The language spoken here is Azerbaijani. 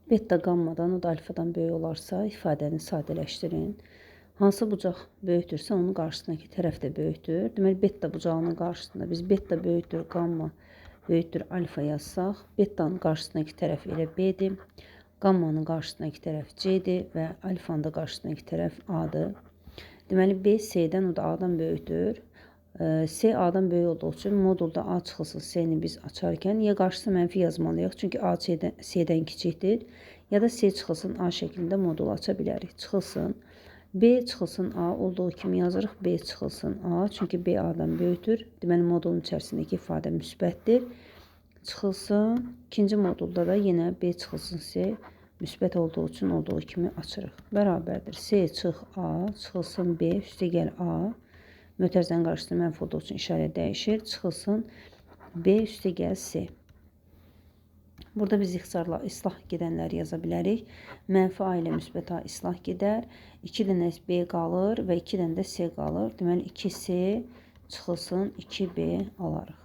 Beta qammadan, o da alfadan böyük olarsa ifadəni sadələşdirin. Hansı bucaq böyükdürsə onun qarşısındakı tərəf də böyükdür. Deməli beta bucağının qarşısında biz beta böyükdür, qamma böyükdür alfa yazsaq, betanın qarşısındakı tərəf elə B-dir, qammanın qarşısındakı tərəf C-dir və alfanın da qarşısındakı tərəf A-dır. Deməli B C-dən, o da A-dan böyükdür. C A-dan böyük olduğu üçün modulda A çıxılsın C-ni biz açarkən ya qarşısına mənfi yazmalıyıq, çünki A C-dən kiçikdir, ya da C çıxılsın A şəklində modul aça bilərik. Çıxılsın B çıxılsın A olduğu kimi yazırıq. B çıxılsın A. Çünki B A-dan böyükdür. Deməli modulun içərisindəki ifadə müsbətdir. Çıxılsın. İkinci modulda da yenə B çıxılsın C müsbət olduğu üçün olduğu kimi açırıq. Bərabərdir. C çıx A, çıxılsın B, üstəgəl A. Mötərizənin qarşısında mənfi olduğu üçün işarə dəyişir. Çıxılsın B, üstəgəl C. Burada biz ixtisarla islah gedənləri yaza bilərik. Mənfi A ilə müsbət A islah gedər. 2 dənə B qalır və 2 dənə də C qalır. Deməli 2C çıxılsın 2B alarıq.